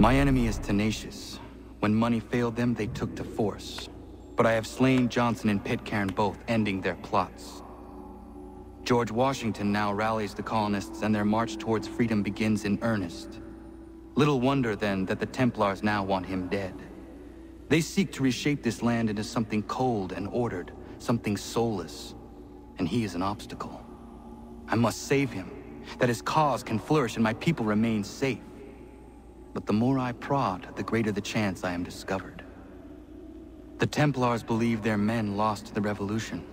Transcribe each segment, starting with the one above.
My enemy is tenacious. When money failed them, they took to force. But I have slain Johnson and Pitcairn both, ending their plots. George Washington now rallies the colonists, and their march towards freedom begins in earnest. Little wonder, then, that the Templars now want him dead. They seek to reshape this land into something cold and ordered, something soulless. And he is an obstacle. I must save him, that his cause can flourish and my people remain safe. But the more I prod, the greater the chance I am discovered. The Templars believe their men lost the revolution.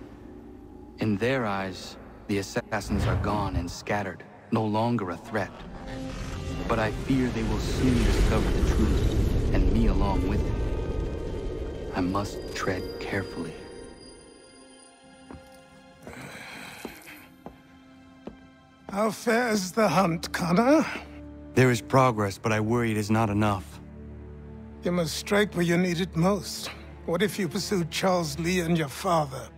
In their eyes, the assassins are gone and scattered, no longer a threat. But I fear they will soon discover the truth, and me along with it. I must tread carefully. How fares the hunt, Connor? There is progress, but I worry it is not enough. You must strike where you need it most. What if you pursued Charles Lee and your father?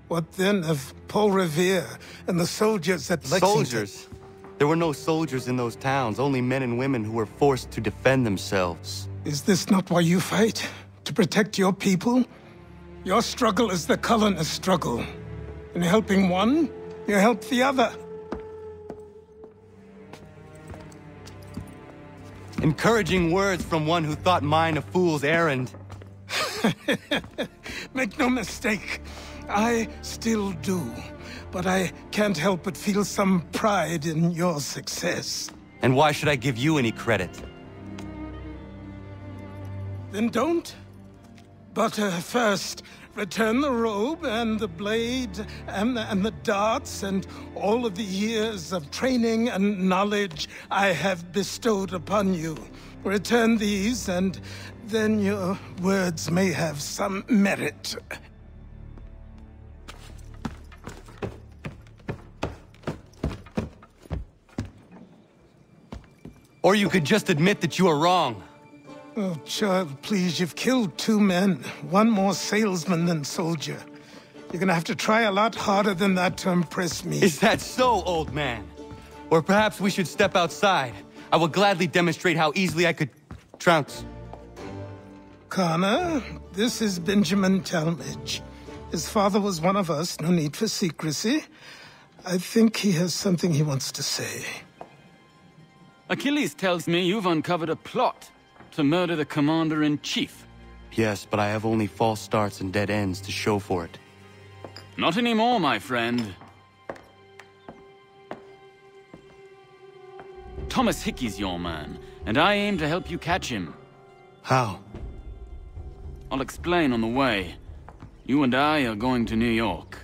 What then of Paul Revere and the soldiers at Lexington? Soldiers? There were no soldiers in those towns, only men and women who were forced to defend themselves. Is this not why you fight? To protect your people? Your struggle is the colonist struggle. In helping one, you help the other. Encouraging words from one who thought mine a fool's errand. Make no mistake, I still do. But I can't help but feel some pride in your success. And why should I give you any credit? Then don't. But first, return the robe and the blade and the darts and all of the years of training and knowledge I have bestowed upon you. Return these, and then your words may have some merit. Or you could just admit that you are wrong. Oh, child, please, you've killed 2 men. One more salesman than soldier. You're gonna have to try a lot harder than that to impress me. Is that so, old man? Or perhaps we should step outside. I will gladly demonstrate how easily I could trounce. Connor, this is Benjamin Talmadge. His father was one of us, no need for secrecy. I think he has something he wants to say. Achilles tells me you've uncovered a plot to murder the commander-in-chief. Yes, but I have only false starts and dead ends to show for it. Not anymore, my friend. Thomas Hickey's your man, and I aim to help you catch him. How? I'll explain on the way. You and I are going to New York.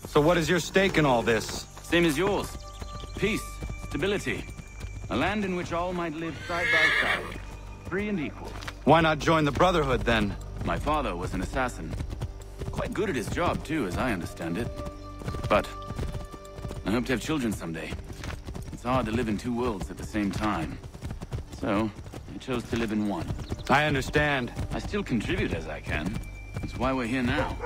So what is your stake in all this? Same as yours. Peace, stability. A land in which all might live side by side. Free and equal. Why not join the Brotherhood, then? My father was an assassin. Quite good at his job, too, as I understand it. But I hope to have children someday. It's hard to live in 2 worlds at the same time. So, I chose to live in one. I understand. I still contribute as I can. That's why we're here now.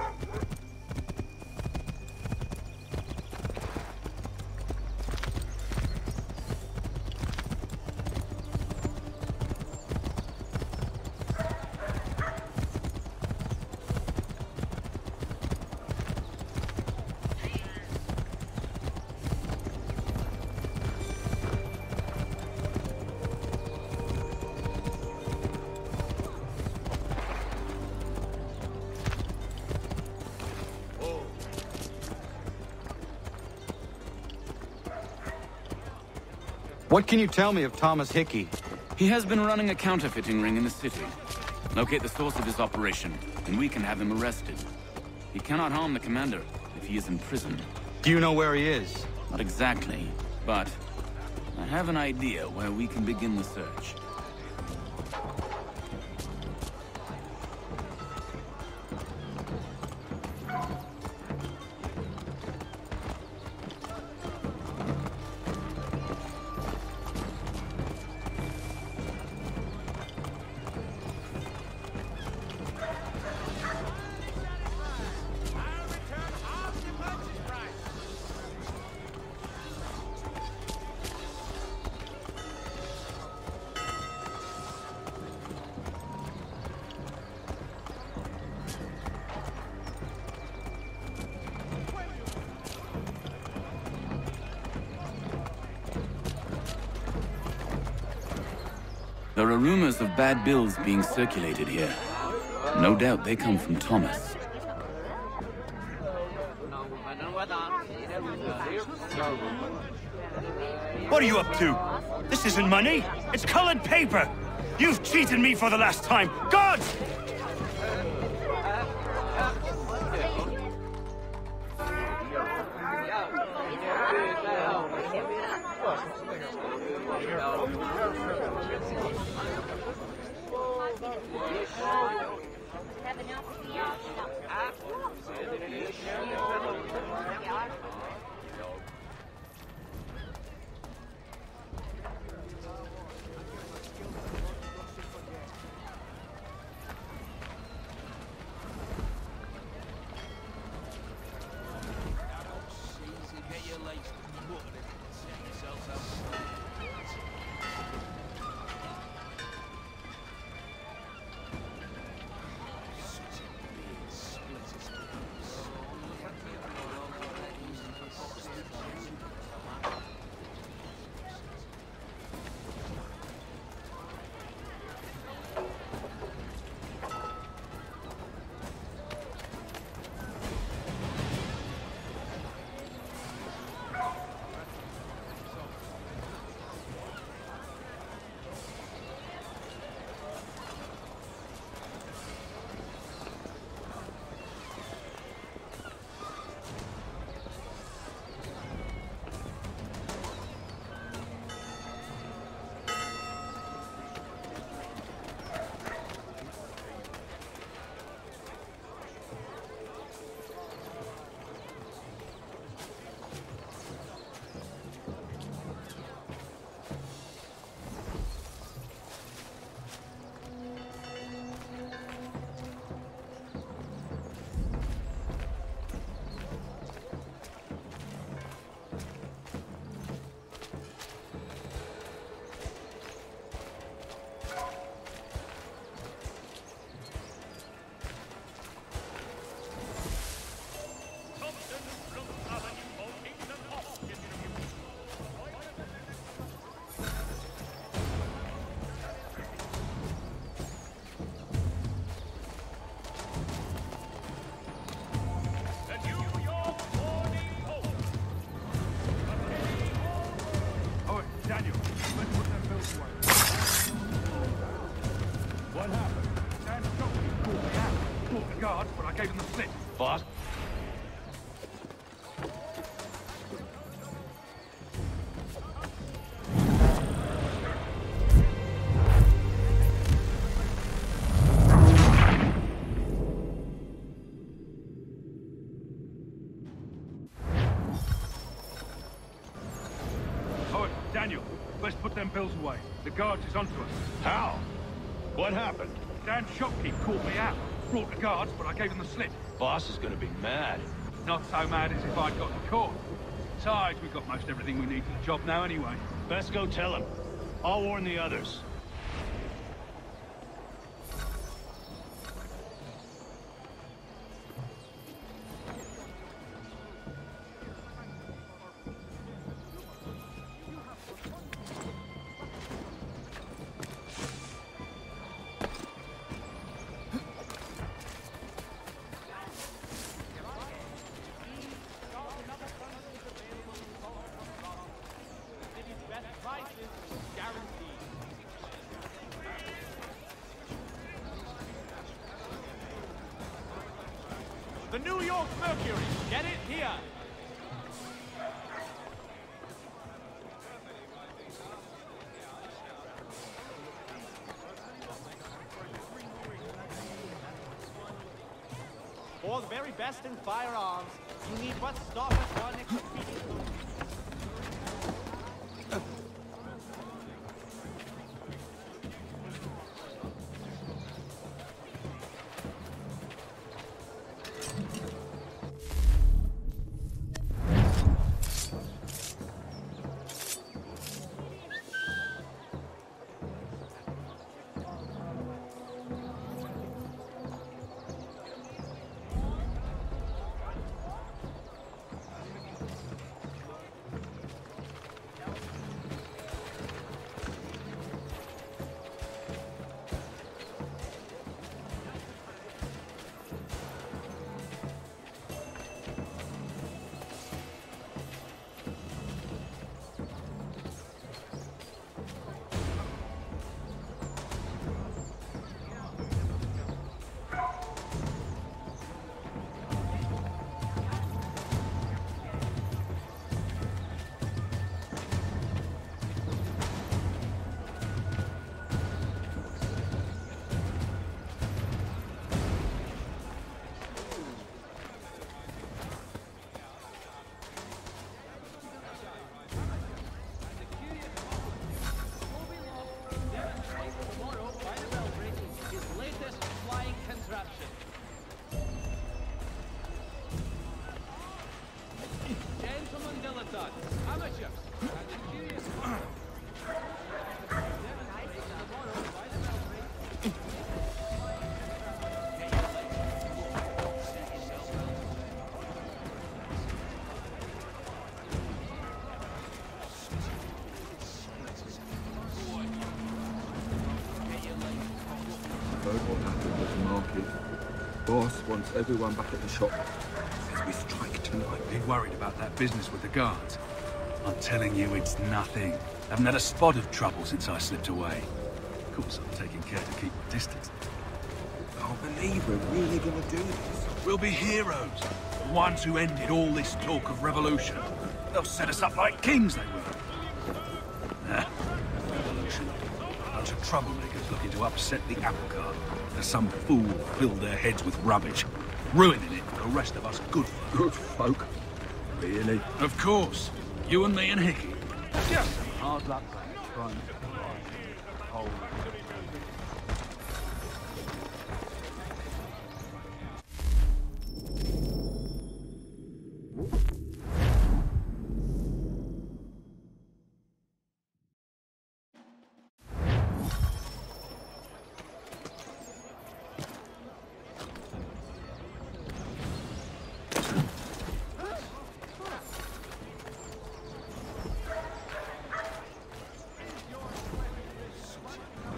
What can you tell me of Thomas Hickey? He has been running a counterfeiting ring in the city. Locate the source of his operation, and we can have him arrested. He cannot harm the commander if he is in prison. Do you know where he is? Not exactly, but I have an idea where we can begin the search. There are rumors of bad bills being circulated here. No doubt they come from Thomas. What are you up to? This isn't money. It's colored paper. You've cheated me for the last time. God! Boss? Oh, Daniel, let's put them bills away. The guards is onto us. How? What happened? Dan shopkeep caught me out. Brought the guards, but I gave him the slip. Boss is gonna be mad. Not so mad as if I'd gotten caught. Besides, we've got most everything we need for the job now anyway. Best go tell him. I'll warn the others. The New York Mercury. Get it here. For the very best in firearms, you need but stop at one expedient. son. Amateur. What happened with the market? Boss wants everyone back at the shop. Says we strike tonight. Be worried about that business with the guards. I'm telling you, it's nothing. Haven't had a spot of trouble since I slipped away. Of course, I'm taking care to keep my distance. Can't believe we're really gonna do this. We'll be heroes. The ones who ended all this talk of revolution. They'll set us up like kings, they will. Revolution. A bunch of troublemakers looking to upset the apple cart. As some fool filled their heads with rubbish, ruining it for the rest of us good folk. Good folk? Really? Of course. You and me and Hickey. Just some hard luck trying to survive this whole...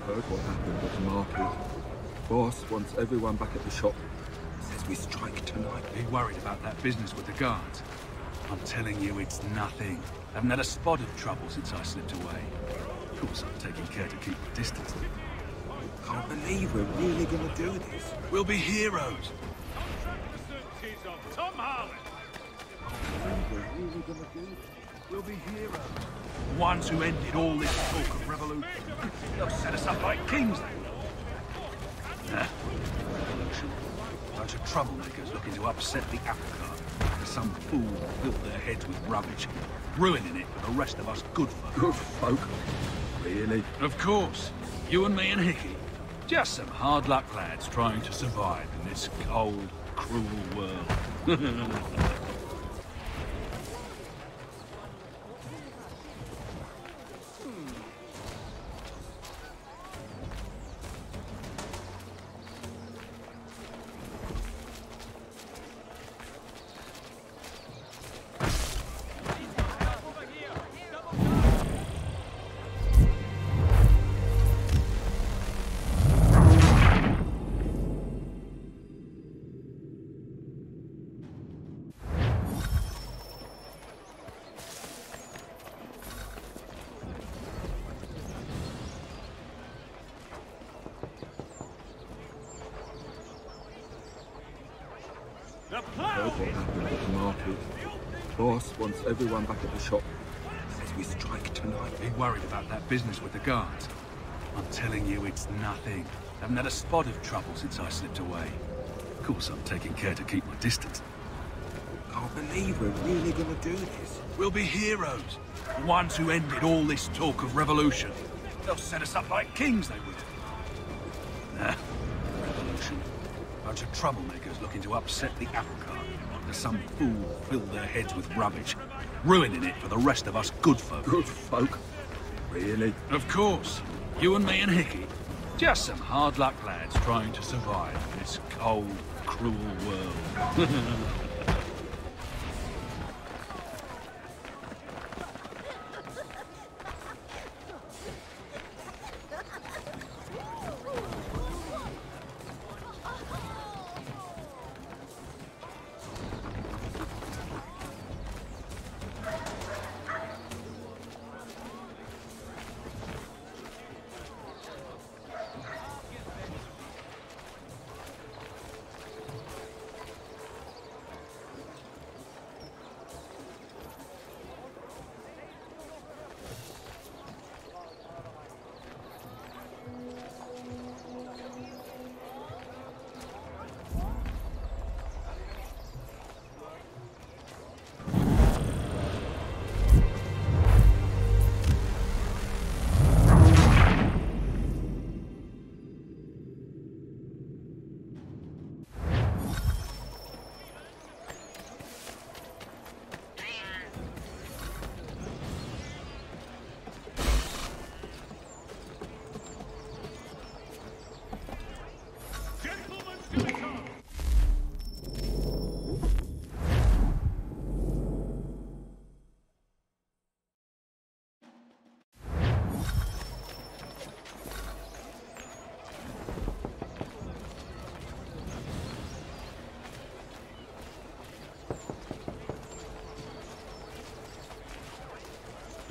Heard what happened with the market. Boss wants everyone back at the shop. Says we strike tonight. Be worried about that business with the guards. I'm telling you, it's nothing. Haven't had a spot of trouble since I slipped away. Of course, I'm taking care to keep my distance. Can't believe we're really gonna do this. We'll be heroes. Tom Harlan. We're really gonna do this. We'll be heroes. The ones who ended all this talk of revolution. They'll set us up like kings, they will. Revolution. A bunch of troublemakers looking to upset the apple cart. As some fool filled their heads with rubbish, ruining it for the rest of us good folk. Good folk? Really? Of course. You and me and Hickey. Just some hard luck lads trying to survive in this cold, cruel world. Heard what happened with the market. Boss wants everyone back at the shop. Says we strike tonight. Be worried about that business with the guards. I'm telling you, it's nothing. Haven't had a spot of trouble since I slipped away. Of course, I'm taking care to keep my distance. Can't believe we're really gonna do this. We'll be heroes. The ones who ended all this talk of revolution. They'll set us up like kings, they will. Revolution. A bunch of troublemakers looking to upset the apple cart. As some fool filled their heads with rubbish, ruining it for the rest of us good folk. Good folk? Really? Of course. You and me and Hickey. Just some hard luck lads trying to survive in this cold, cruel world.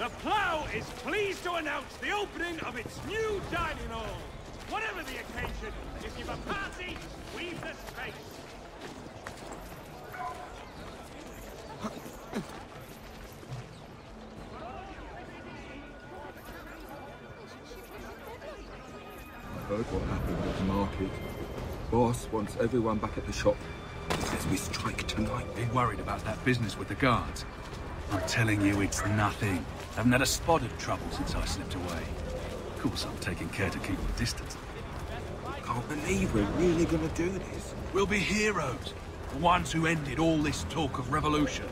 The Plough is pleased to announce the opening of its new dining hall. Whatever the occasion, if you've a party, we've the space. I heard what happened at the market. Boss wants everyone back at the shop. He says we strike tonight. Been worried about that business with the guards. I'm telling you, it's nothing. Haven't had a spot of trouble since I slipped away. Of course, I'm taking care to keep the distance. I can't believe we're really gonna do this. We'll be heroes. The ones who ended all this talk of revolution.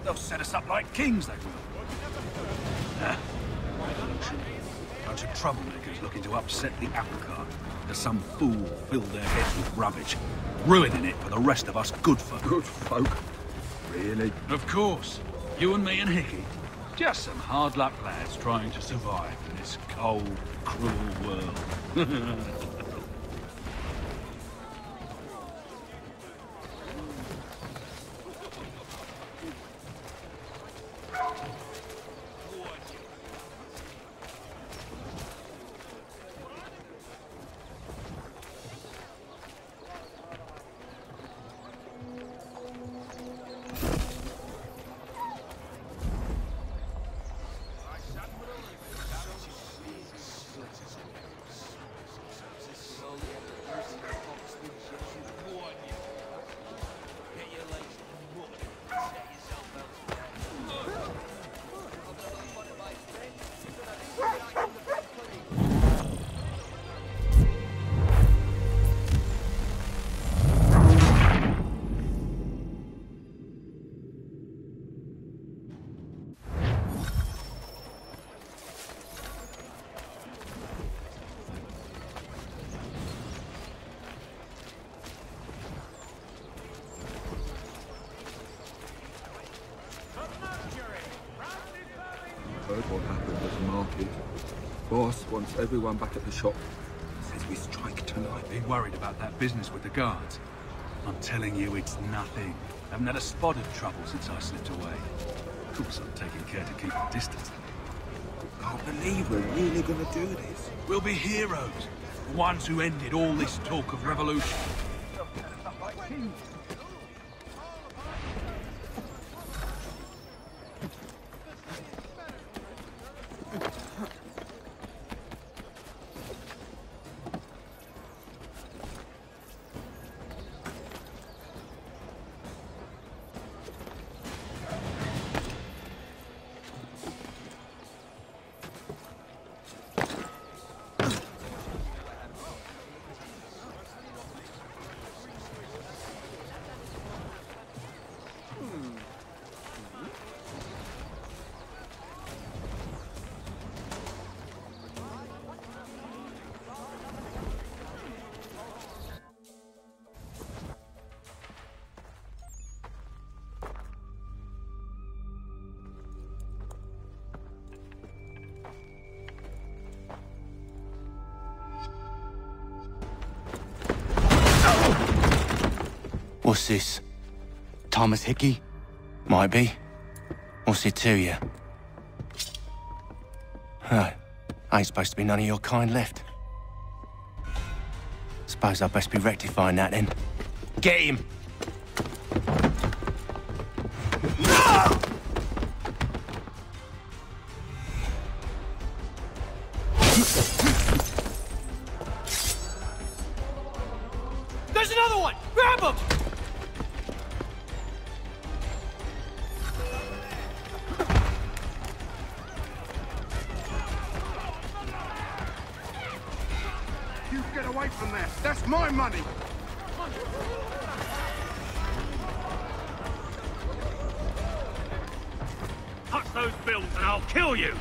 They'll set us up like kings, they will. Revolution. Bunch of troublemakers looking to upset the apple cart. Because some fool filled their heads with rubbish, ruining it for the rest of us good folk. Good folk? Really? Of course. You and me and Hickey. Just some hard luck lads trying to survive in this cold, cruel world. Heard what happened at the market. Boss wants everyone back at the shop. Says we strike tonight. Been worried about that business with the guards. I'm telling you, it's nothing. Haven't had a spot of trouble since I slipped away. Of course, I'm taking care to keep the distance. I can't believe we're really gonna do this. We'll be heroes. The ones who ended all this talk of revolution. What's this? Thomas Hickey? Might be. What's it to you? Ain't supposed to be none of your kind left. Suppose I best be rectifying that then. Get him! There's another one! Grab him! You get away from there! That's my money! Touch those bills and I'll kill you!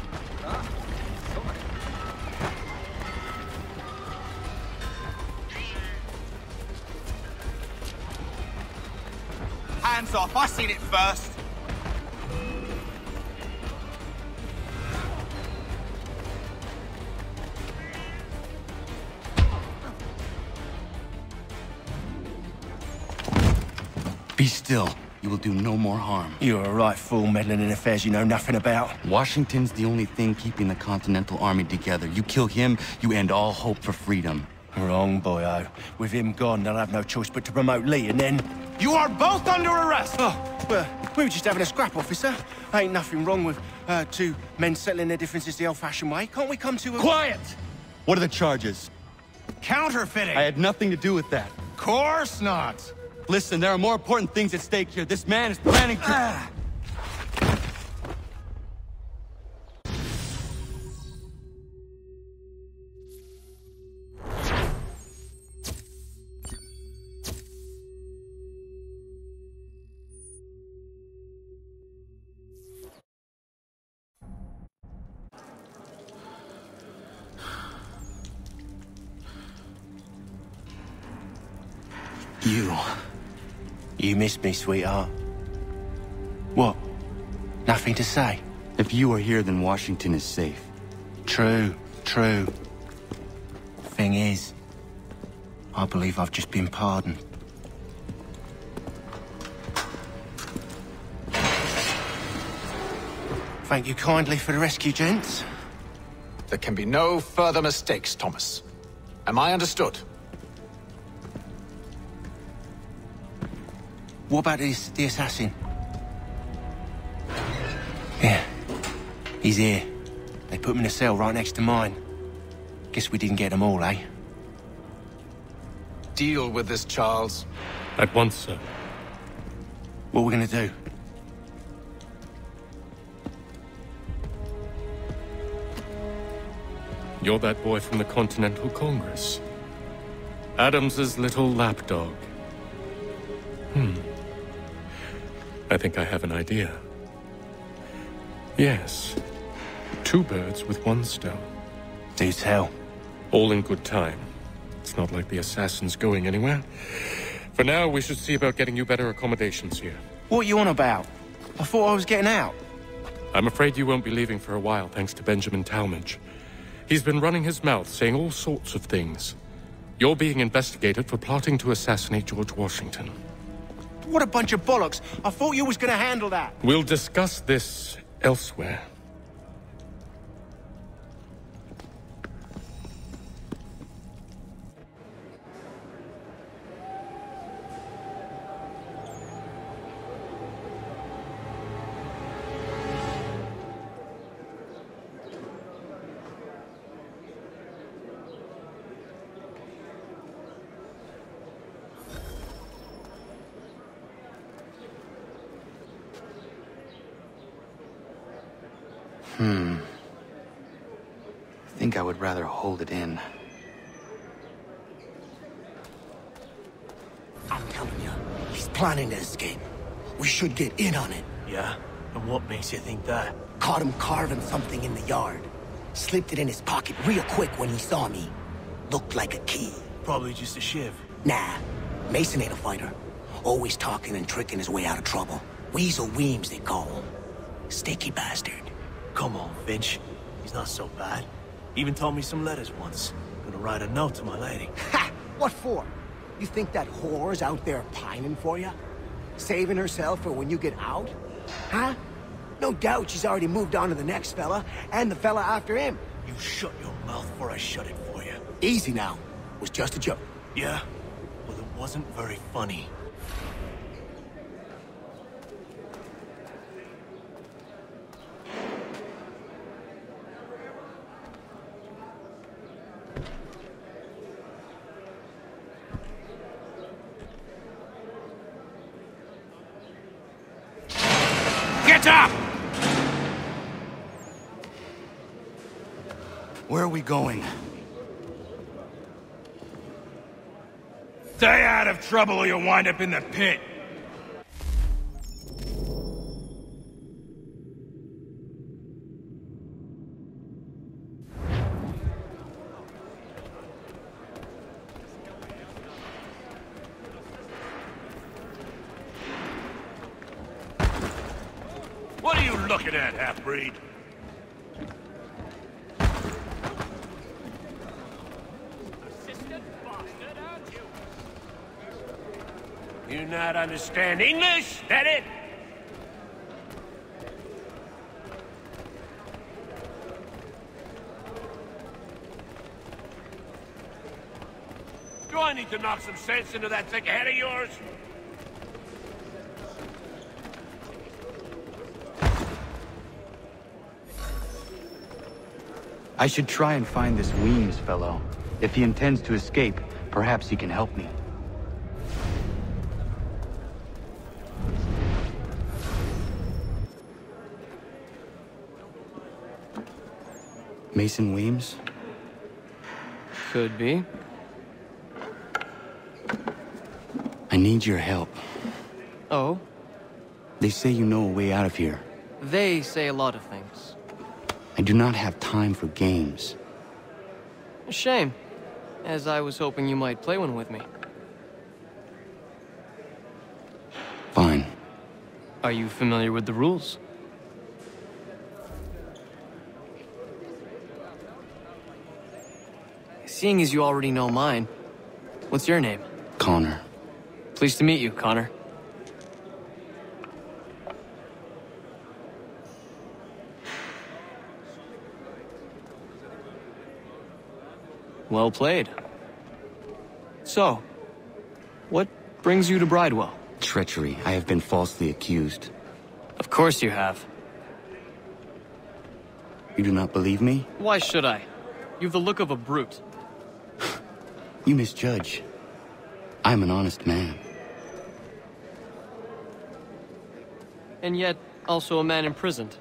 Hands off, I seen it first! Be still. you will do no more harm. You're a right fool meddling in affairs you know nothing about. Washington's the only thing keeping the Continental Army together. You kill him, you end all hope for freedom. Wrong, boyo. With him gone, they'll have no choice but to promote Lee, and then... You are both under arrest! Oh, well, we were just having a scrap, officer. Ain't nothing wrong with two men settling their differences the old-fashioned way. Can't we come to a... Quiet! What are the charges? Counterfeiting! I had nothing to do with that. Course not! Listen, there are more important things at stake here. This man is planning to... You missed me, sweetheart. What? Nothing to say? If you are here, then Washington is safe. True. Thing is, I believe I've just been pardoned. Thank you kindly for the rescue, gents. There can be no further mistakes, Thomas. Am I understood? What about the assassin? Yeah, he's here. They put him in a cell right next to mine. Guess we didn't get them all, eh? Deal with this, Charles. At once, sir. What are we gonna do? You're that boy from the Continental Congress. Adams's little lapdog. I think I have an idea. Yes. 2 birds with 1 stone. Do tell. All in good time. It's not like the assassin's going anywhere. For now, we should see about getting you better accommodations here. What are you on about? I thought I was getting out. I'm afraid you won't be leaving for a while, thanks to Benjamin Talmadge. He's been running his mouth, saying all sorts of things. You're being investigated for plotting to assassinate George Washington. What a bunch of bollocks! I thought you was gonna handle that! We'll discuss this elsewhere. I think I would rather hold it in. I'm telling you, he's planning to escape. We should get in on it. Yeah? And what makes you think that? Caught him carving something in the yard. Slipped it in his pocket real quick when he saw me. Looked like a key. Probably just a shiv. Nah, Mason ain't a fighter. Always talking and tricking his way out of trouble. Weasel Weems, they call him. Sticky bastard. Come on, Finch. He's not so bad. Even told me some letters once. Gonna write a note to my lady. Ha! What for? You think that whore's out there pining for you? Saving herself for when you get out? Huh? No doubt she's already moved on to the next fella, and the fella after him. You shut your mouth before I shut it for you. Easy now. It was just a joke. Yeah? Well, it wasn't very funny. Get up! Where are we going? Stay out of trouble or you'll wind up in the pit. What are you looking at, half-breed? You you not understand English? That it? Do I need to knock some sense into that thick head of yours? I should try and find this Weems fellow. If he intends to escape, perhaps he can help me. Mason Weems? Could be. I need your help. Oh? They say you know a way out of here. They say a lot of things. I do not have time for games. A shame, as I was hoping you might play one with me. Fine. Are you familiar with the rules? Seeing as you already know mine, what's your name? Connor. Pleased to meet you, Connor. Well played. So, what brings you to Bridewell? Treachery. I have been falsely accused. Of course you have. You do not believe me? Why should I? You've the look of a brute. You misjudge. I'm an honest man. And yet, also a man imprisoned.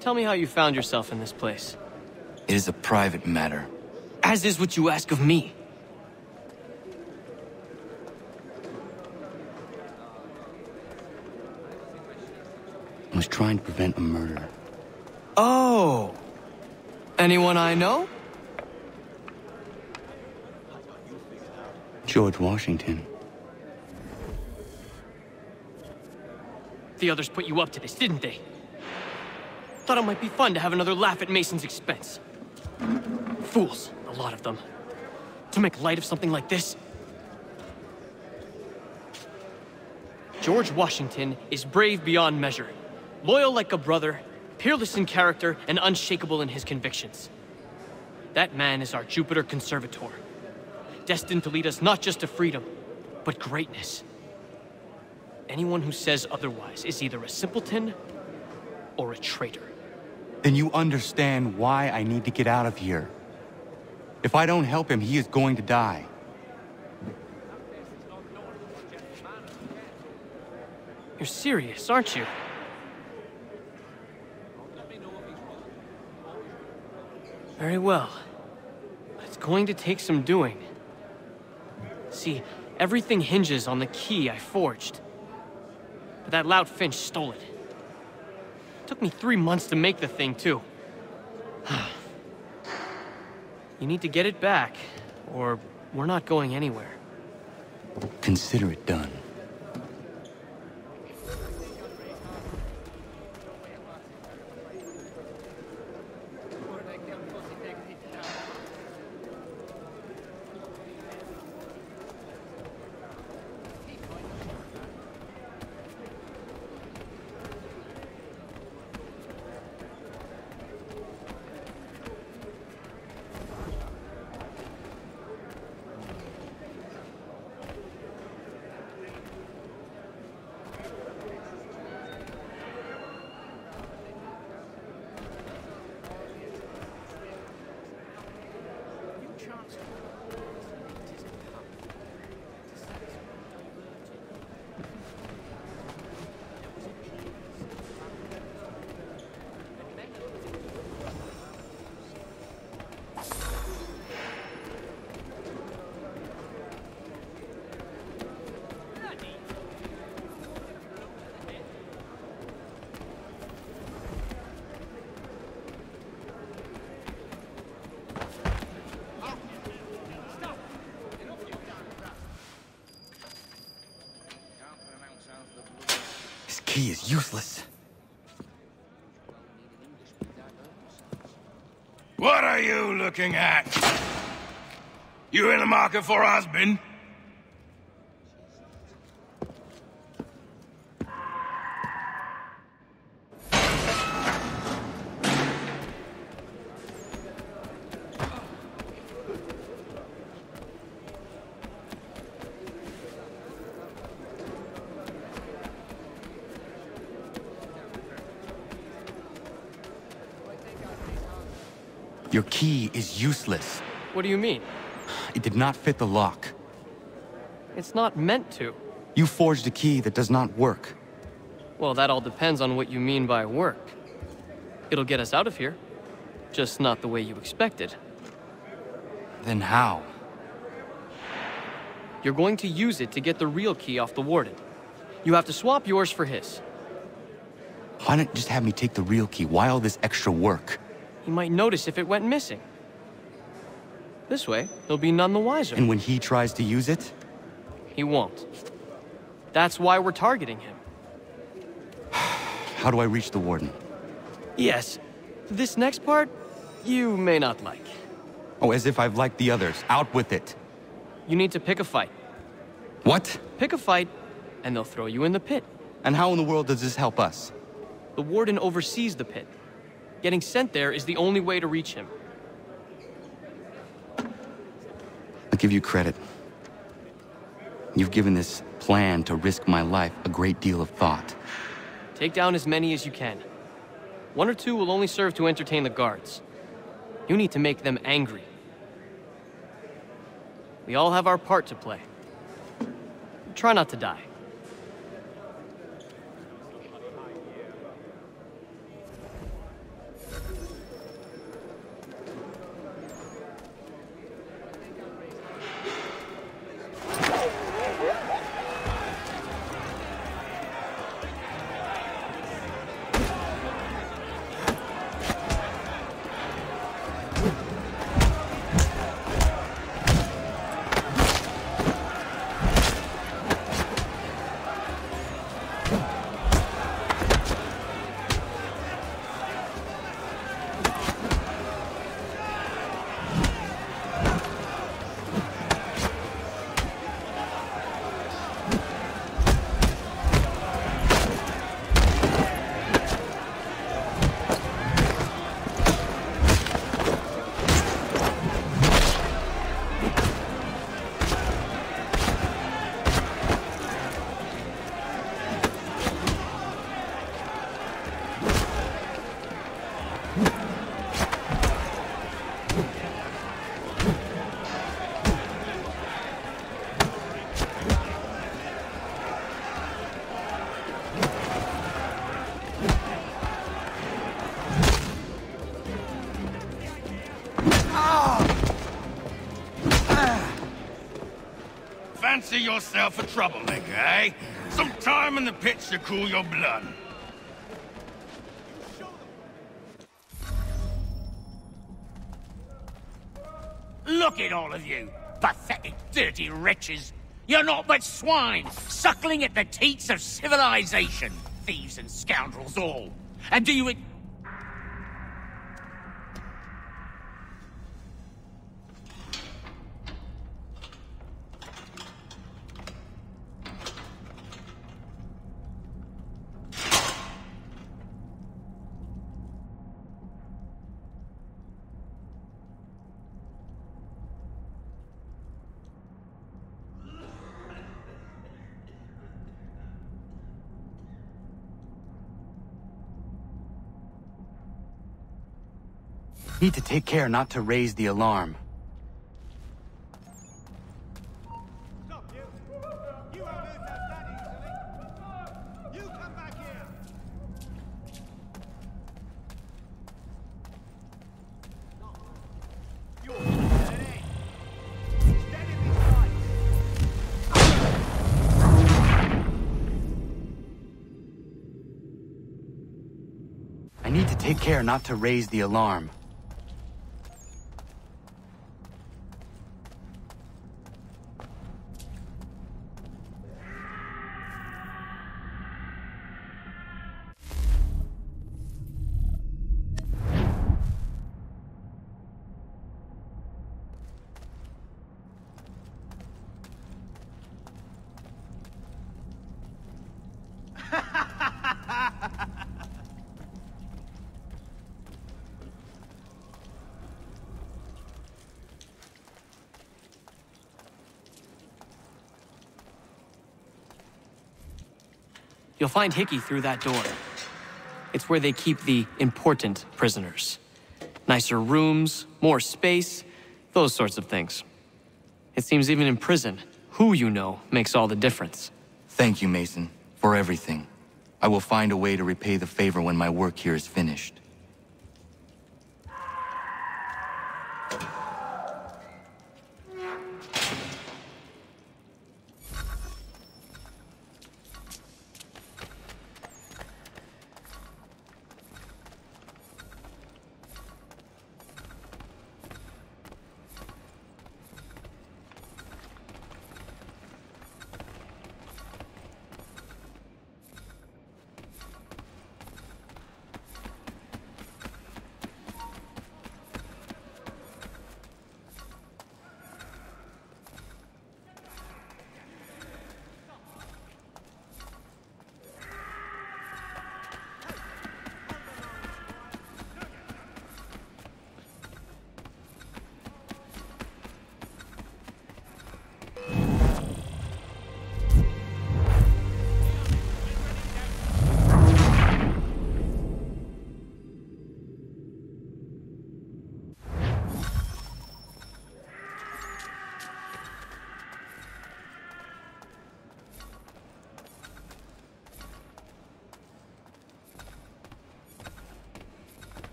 Tell me how you found yourself in this place. It is a private matter. As is what you ask of me. I was trying to prevent a murder. Oh! Anyone I know? George Washington. The others put you up to this, didn't they? Thought it might be fun to have another laugh at Mason's expense. Fools, a lot of them. To make light of something like this. George Washington is brave beyond measure, loyal like a brother, peerless in character, and unshakable in his convictions. That man is our Jupiter Conservator, destined to lead us not just to freedom, but greatness. Anyone who says otherwise is either a simpleton or a traitor. Then you understand why I need to get out of here. If I don't help him, he is going to die. You're serious, aren't you? Very well. But it's going to take some doing. See, everything hinges on the key I forged. But that lout Finch stole it. Took me 3 months to make the thing, too. You need to get it back, or we're not going anywhere. Consider it done. He is useless. What are you looking at? You in the market for a husband? Your key is useless. What do you mean? It did not fit the lock. It's not meant to. You forged a key that does not work. Well, that all depends on what you mean by work. It'll get us out of here. Just not the way you expected. Then how? You're going to use it to get the real key off the Warden. You have to swap yours for his. Why not just have me take the real key? Why all this extra work? He might notice if it went missing. This way, he'll be none the wiser. And when he tries to use it? He won't. That's why we're targeting him. How do I reach the Warden? Yes. This next part, you may not like. Oh, as if I've liked the others. Out with it. You need to pick a fight. What? Pick a fight, and they'll throw you in the pit. And how in the world does this help us? The Warden oversees the pit. Getting sent there is the only way to reach him. I'll give you credit. You've given this plan to risk my life a great deal of thought. Take down as many as you can. 1 or 2 will only serve to entertain the guards. You need to make them angry. We all have our part to play. Try not to die. Fancy yourself a troublemaker, eh? Some time in the pits to cool your blood. Look at all of you, pathetic, dirty wretches. You're not but swine, suckling at the teats of civilization. Thieves and scoundrels all. And do you... Need to take care not to raise the alarm. Stop, you! You won't lose that easily! You come back here! You're steady! Steady this side! I need to take care not to raise the alarm. You'll find Hickey through that door. It's where they keep the important prisoners. Nicer rooms, more space, those sorts of things. It seems even in prison, who you know makes all the difference. Thank you, Mason, for everything. I will find a way to repay the favor when my work here is finished.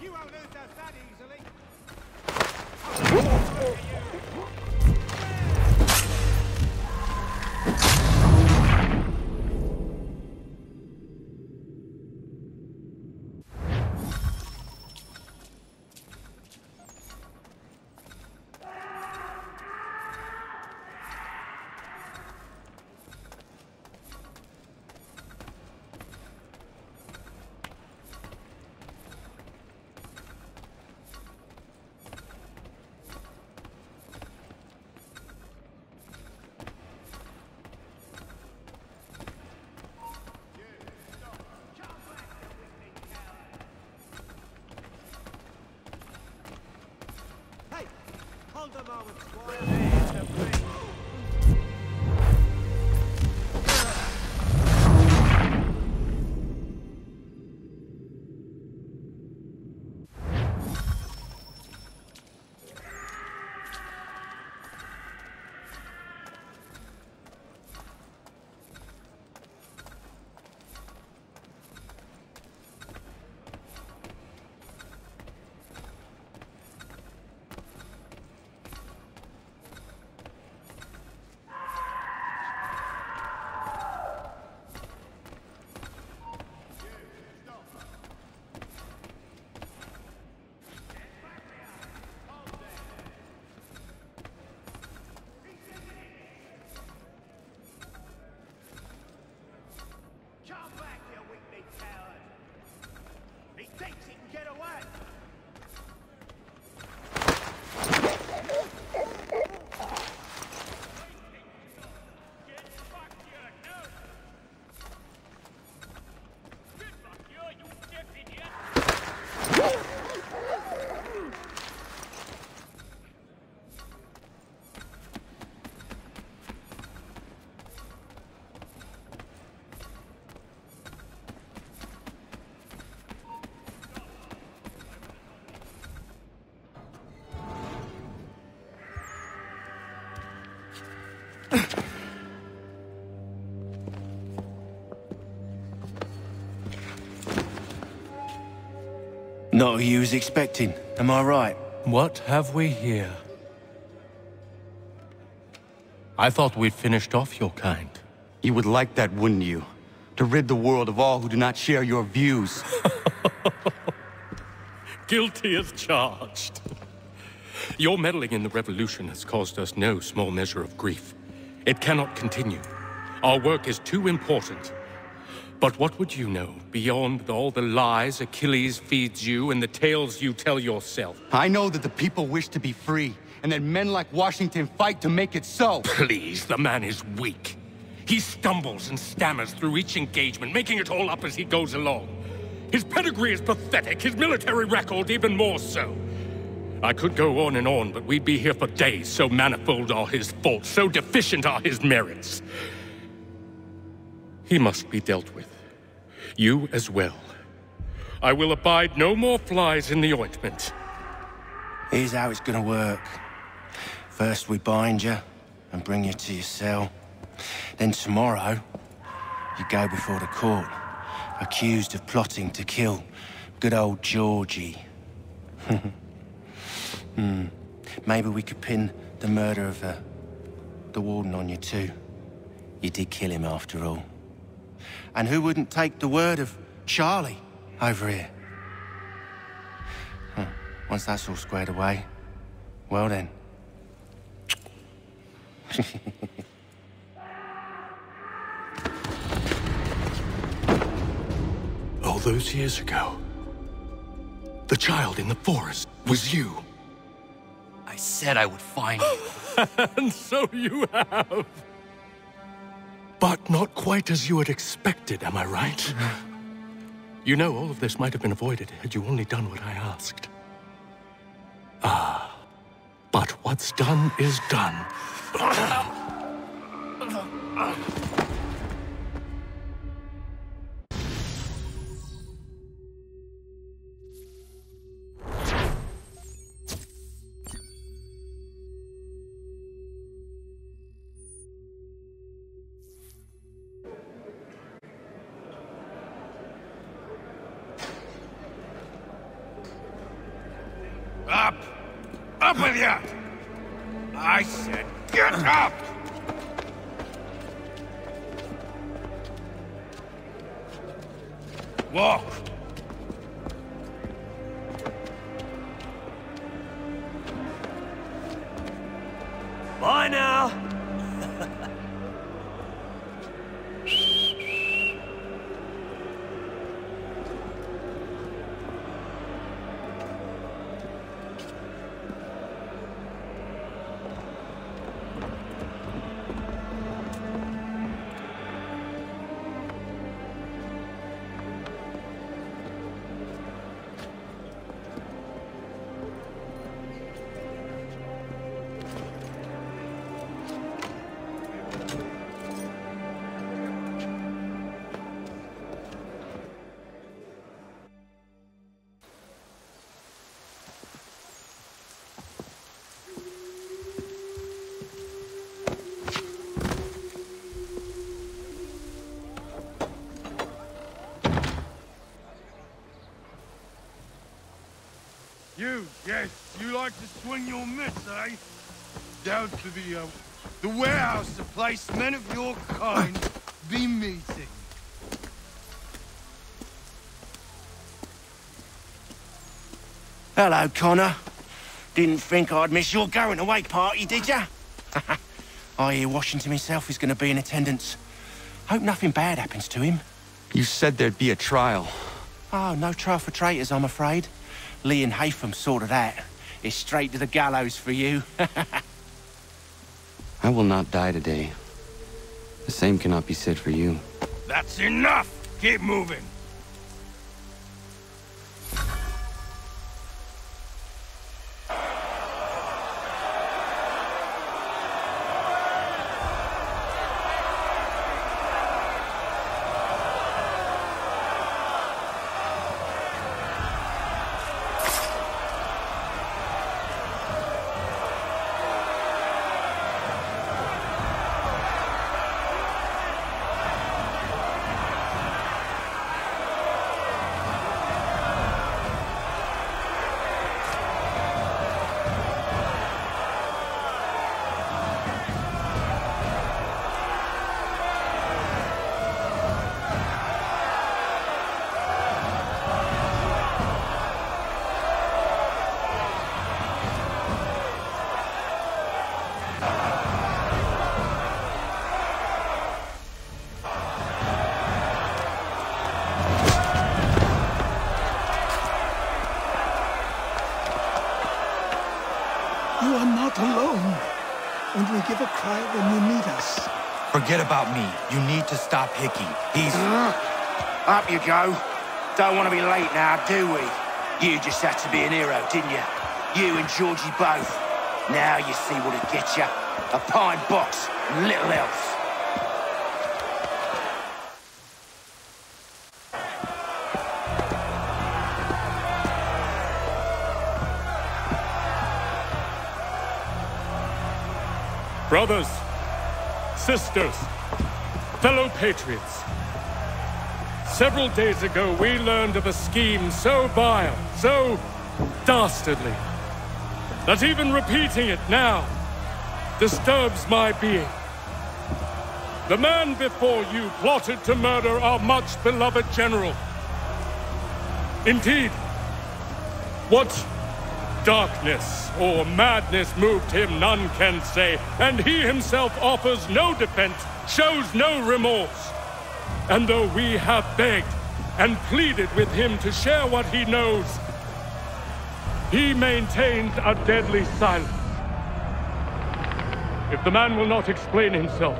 You won't lose us that easily. Hold a moment, Squire. Not who you was expecting, am I right? What have we here? I thought we'd finished off your kind. You would like that, wouldn't you? To rid the world of all who do not share your views. Guilty as charged. Your meddling in the revolution has caused us no small measure of grief. It cannot continue. Our work is too important. But what would you know, beyond all the lies Achilles feeds you and the tales you tell yourself? I know that the people wish to be free, and that men like Washington fight to make it so. Please, the man is weak. He stumbles and stammers through each engagement, making it all up as he goes along. His pedigree is pathetic, his military record even more so. I could go on and on, but we'd be here for days, so manifold are his faults, so deficient are his merits. He must be dealt with. You as well. I will abide no more flies in the ointment. Here's how it's gonna work. First we bind you and bring you to your cell. Then tomorrow, you go before the court, accused of plotting to kill good old Georgie. Maybe we could pin the murder of the warden on you too. You did kill him after all. And who wouldn't take the word of Charlie over here? Once that's all squared away, well then. All those years ago, the child in the forest was you. I said I would find you. And so you have. But not quite as you had expected, am I right? You know, all of this might have been avoided had you only done what I asked. But what's done is done. Up! Up with you! I said, get up! Walk! Bye now! Yes, you like to swing your mitts, eh? Down to the warehouse, the place men of your kind be meeting. Hello, Connor. Didn't think I'd miss your going-away party, did ya? I hear Washington himself is going to be in attendance. Hope nothing bad happens to him. You said there'd be a trial. Oh, no trial for traitors, I'm afraid. Lee and Haytham sorted that. It's straight to the gallows for you. I will not die today. The same cannot be said for you. That's enough! Keep moving! give a cry when you need us. Forget about me. You need to stop Hickey. He's... Up you go. Don't want to be late now, do we? You just had to be an hero, didn't you? You and Georgie both. Now you see what it gets you. A pine box, and little else. Brothers, sisters, fellow patriots. Several days ago, we learned of a scheme so vile, so dastardly, that even repeating it now disturbs my being. The man before you plotted to murder our much-beloved general. Indeed, what darkness or madness moved him, none can say, and he himself offers no defense, shows no remorse. And though we have begged and pleaded with him to share what he knows, he maintains a deadly silence. If the man will not explain himself,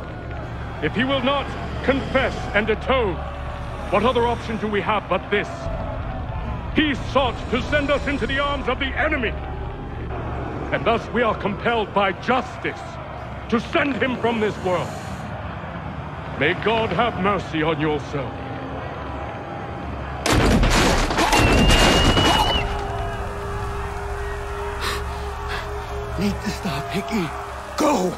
if he will not confess and atone, what other option do we have but this? He sought to send us into the arms of the enemy. And thus we are compelled by justice to send him from this world. May God have mercy on your soul. Need to stop, Hickey. Go!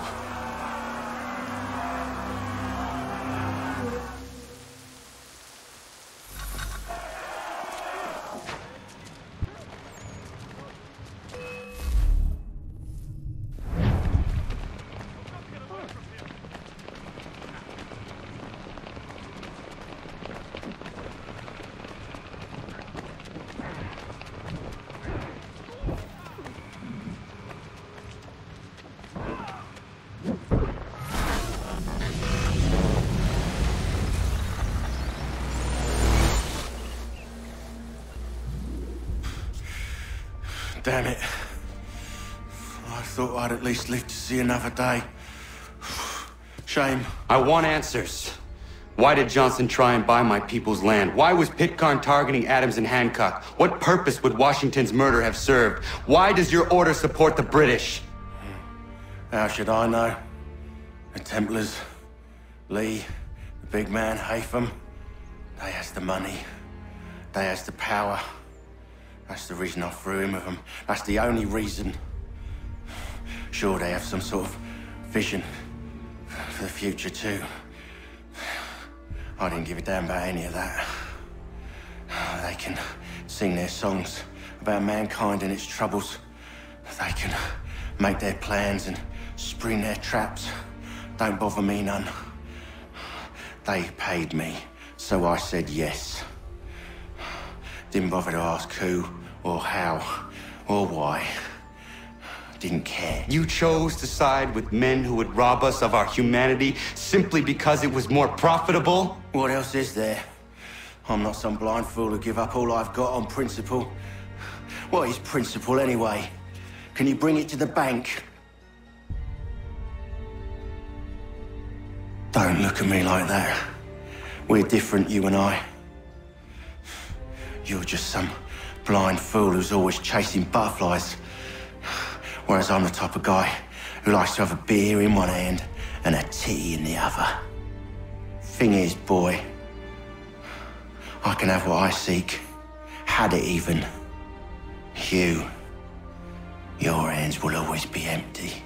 Damn it. I thought I'd at least live to see another day. Shame. I want answers. Why did Johnson try and buy my people's land? Why was Pitcairn targeting Adams and Hancock? What purpose would Washington's murder have served? Why does your order support the British? How should I know? The Templars, Lee, the big man, Haytham, they has the money. They has the power. That's the reason I threw in with them. That's the only reason. Sure, they have some sort of vision for the future, too. I didn't give a damn about any of that. They can sing their songs about mankind and its troubles. They can make their plans and spring their traps. Don't bother me none. They paid me, so I said yes. Didn't bother to ask who, or how, or why. Didn't care. You chose to side with men who would rob us of our humanity simply because it was more profitable? What else is there? I'm not some blind fool who give up all I've got on principle. What is principle anyway? Can you bring it to the bank? Don't look at me like that. We're different, you and I. You're just some blind fool who's always chasing butterflies. Whereas I'm the type of guy who likes to have a beer in one hand and a tea in the other. Thing is, boy, I can have what I seek. Had it even. Your hands will always be empty.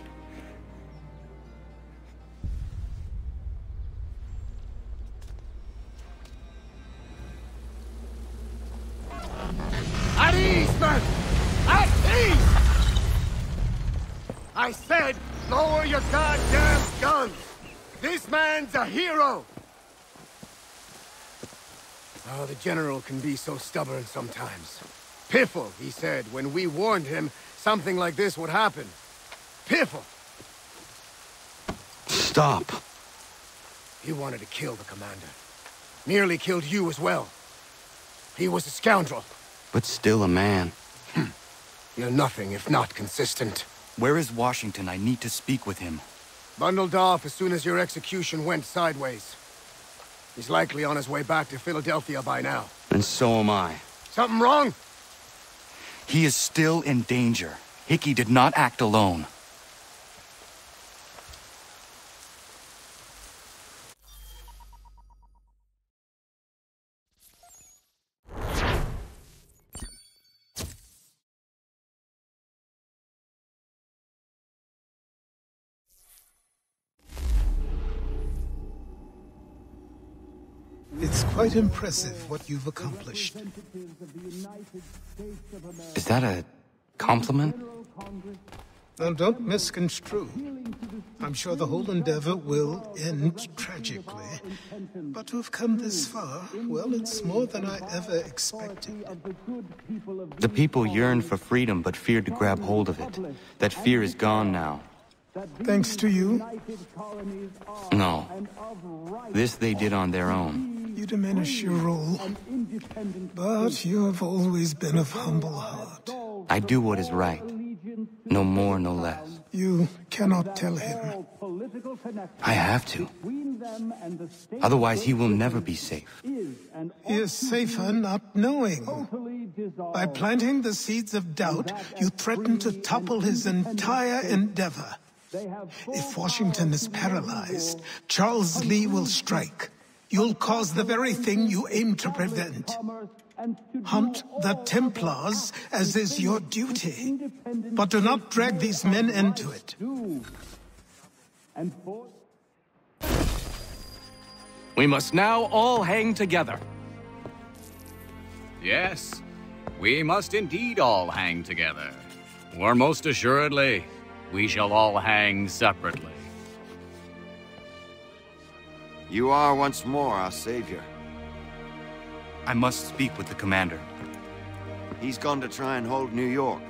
At ease, man! At ease! I said, lower your goddamn guns! This man's a hero! Oh, the General can be so stubborn sometimes. Piffle, he said, when we warned him something like this would happen. Piffle! Stop. He wanted to kill the commander. Nearly killed you as well. He was a scoundrel. But still a man. You're nothing if not consistent. Where is Washington? I need to speak with him. Bundled off as soon as your execution went sideways. He's likely on his way back to Philadelphia by now. And so am I. Something wrong? He is still in danger. Hickey did not act alone. It's quite impressive what you've accomplished. Is that a compliment? Now, don't misconstrue. I'm sure the whole endeavor will end tragically. But to have come this far, well, it's more than I ever expected. The people yearned for freedom but feared to grab hold of it. That fear is gone now. Thanks to you? No. This they did on their own. You diminish your role. But you have always been of humble heart. I do what is right. No more, no less. You cannot tell him. I have to. Otherwise, he will never be safe. He is safer not knowing. By planting the seeds of doubt, you threaten to topple his entire endeavor. If Washington is paralyzed, Charles Lee will strike. You'll cause the very thing you aim to prevent. Hunt the Templars, as is your duty. But do not drag these men into it. We must now all hang together. Yes, we must indeed all hang together. Or most assuredly, we shall all hang separately. You are once more our savior. I must speak with the commander. He's gone to try and hold New York.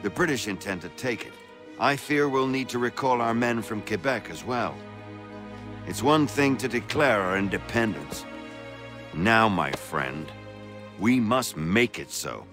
The British intend to take it. I fear we'll need to recall our men from Quebec as well. It's one thing to declare our independence. Now, my friend, we must make it so.